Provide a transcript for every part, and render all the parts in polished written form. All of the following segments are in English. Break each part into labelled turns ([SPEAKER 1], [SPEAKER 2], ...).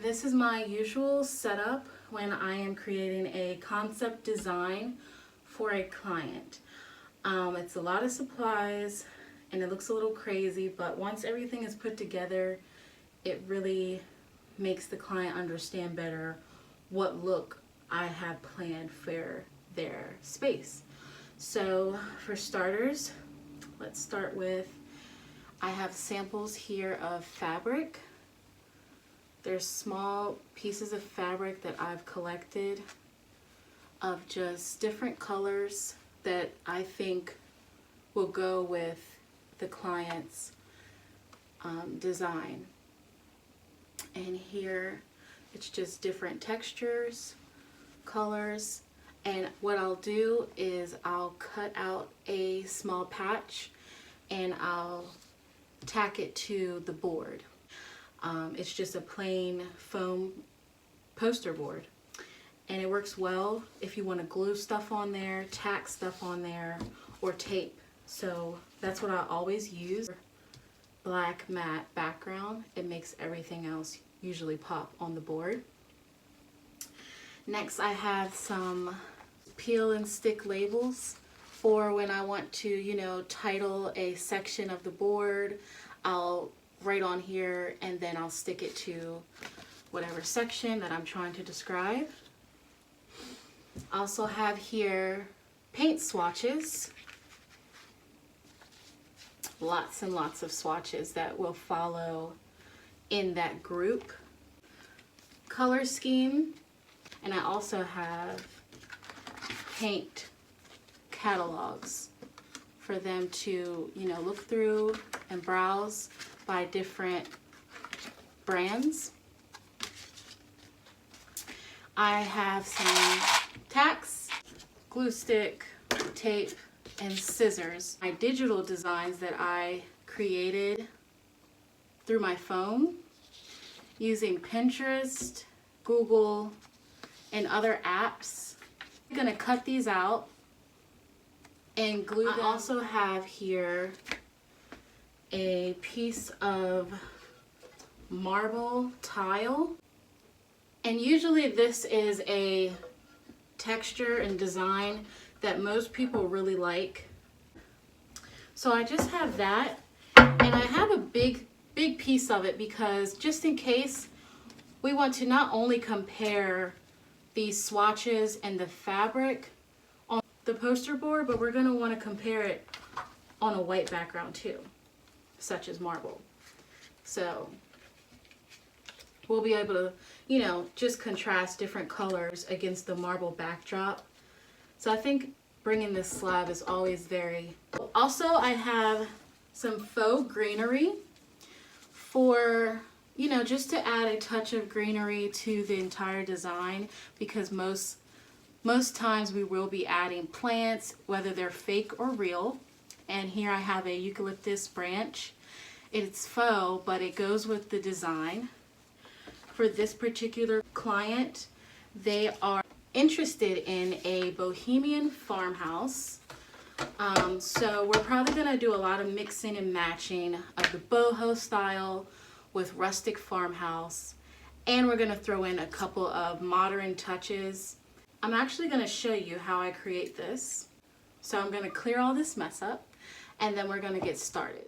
[SPEAKER 1] This is my usual setup when I am creating a concept design for a client. It's a lot of supplies and it looks a little crazy, but once everything is put together, it really makes the client understand better what look I have planned for their space. So for starters, let's start with, I have samples here of fabric. There's small pieces of fabric that I've collected of just different colors that I think will go with the client's design. And here it's just different textures, colors, and what I'll do is I'll cut out a small patch and I'll tack it to the board. It's just a plain foam poster board, and it works well if you want to glue stuff on there, tack stuff on there, or tape. So that's what I always use. Black matte background, it makes everything else usually pop on the board. Next, I have some peel and stick labels for when I want to, title a section of the board. I'll write on here and then I'll stick it to whatever section that I'm trying to describe. I also have here paint swatches. Lots and lots of swatches that will follow in that group. Color scheme, and I also have paint catalogs for them to, look through and browse by different brands. I have some tacks, glue stick, tape, and scissors. My digital designs that I created through my phone using Pinterest, Google, and other apps. I'm gonna cut these out and glue them. I also have here a piece of marble tile, and usually this is a texture and design that most people really like. So I just have that, and I have a big piece of it because just in case we want to not only compare these swatches and the fabric on the poster board, but we're going to want to compare it on a white background too, such as marble. So we'll be able to, just contrast different colors against the marble backdrop. So I think bringing this slab is always very... Also, I have some faux greenery for, just to add a touch of greenery to the entire design, because most times we will be adding plants, whether they're fake or real. And here I have a eucalyptus branch. It's faux, but it goes with the design. For this particular client, they are interested in a bohemian farmhouse. So we're probably going to do a lot of mixing and matching of the boho style with rustic farmhouse, and we're going to throw in a couple of modern touches. I'm actually going to show you how I create this. So I'm going to clear all this mess up, and then we're going to get started.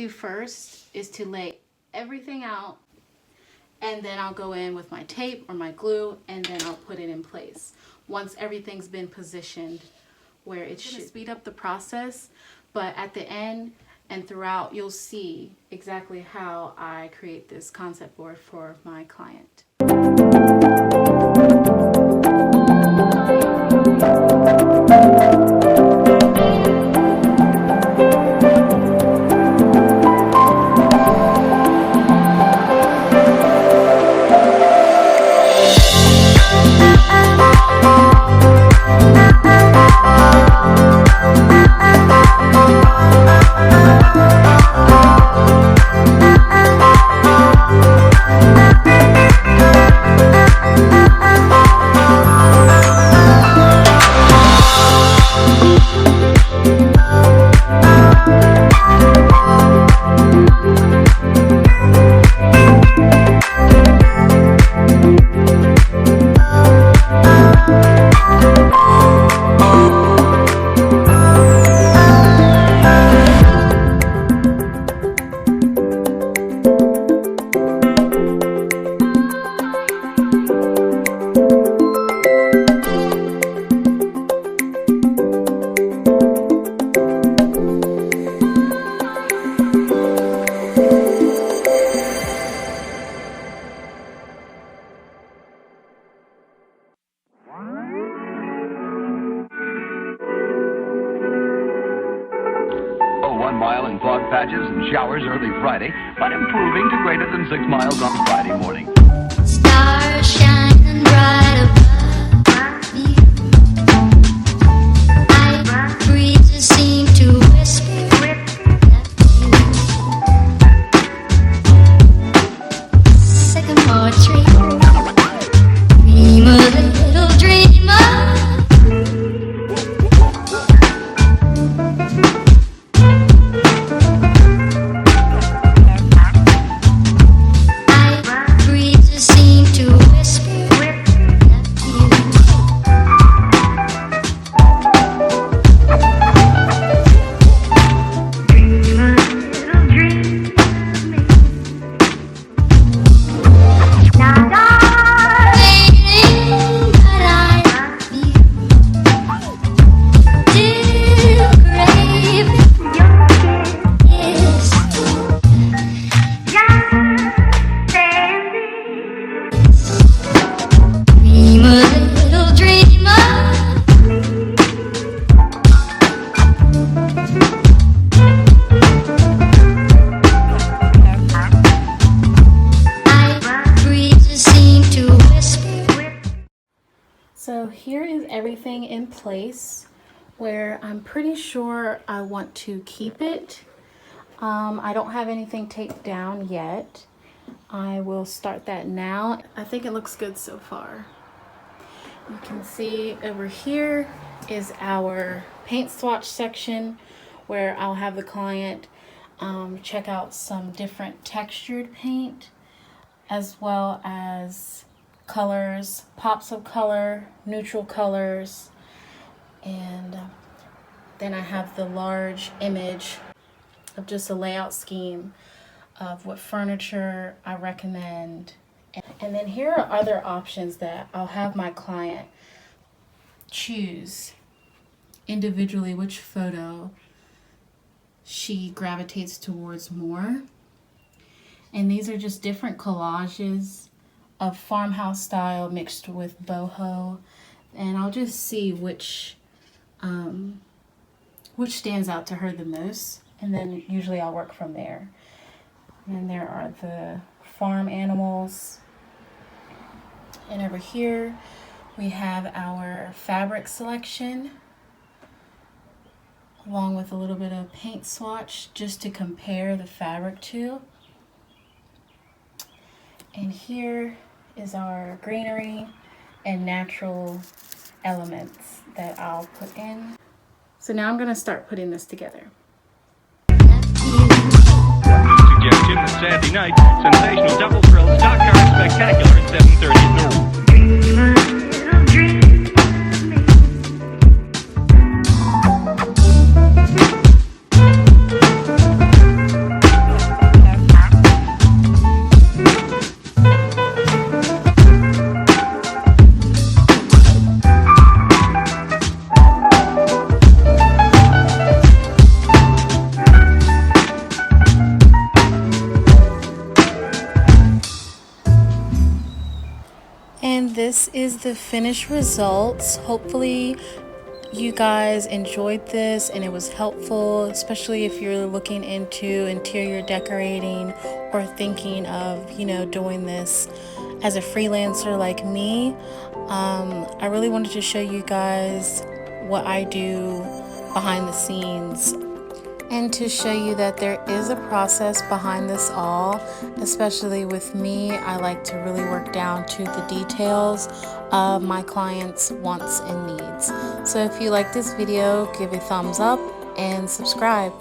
[SPEAKER 1] do first is to lay everything out, and then I'll go in with my tape or my glue, and then I'll put it in place once everything's been positioned where it should. Speed up the process, but at the end and throughout you'll see exactly how I create this concept board for my client.
[SPEAKER 2] Patches and showers early Friday, but improving to greater than 6 miles on Friday morning.
[SPEAKER 3] Stars shining bright above you. Night breezes seem to whisper that you. Sycamore tree, dream a little dreamer.
[SPEAKER 1] So here is everything in place where I'm pretty sure I want to keep it. I don't have anything taped down yet. I will start that now. I think it looks good so far. You can see over here is our paint swatch section where I'll have the client check out some different textured paint as well as colors, pops of color, neutral colors, and then I have the large image of just a layout scheme of what furniture I recommend. And then here are other options that I'll have my client choose individually which photo she gravitates towards more. And these are just different collages of farmhouse style mixed with boho, and I'll just see which stands out to her the most, and then usually I'll work from there. And there are the farm animals, and over here we have our fabric selection along with a little bit of paint swatch just to compare the fabric to. And here is our greenery and natural elements that I'll put in. So now I'm going to start putting this together.
[SPEAKER 4] Suggestion that Saturday night, sensational double thrill stock car spectacular at 7:30 at noon.
[SPEAKER 1] is the finished results. Hopefully you guys enjoyed this and it was helpful, especially if you're looking into interior decorating or thinking of, you know, doing this as a freelancer like me. I really wanted to show you guys what I do behind the scenes and to show you that there is a process behind this all. Especially with me, I like to really work down to the details of my clients' wants and needs. So if you like this video, give a thumbs up and subscribe.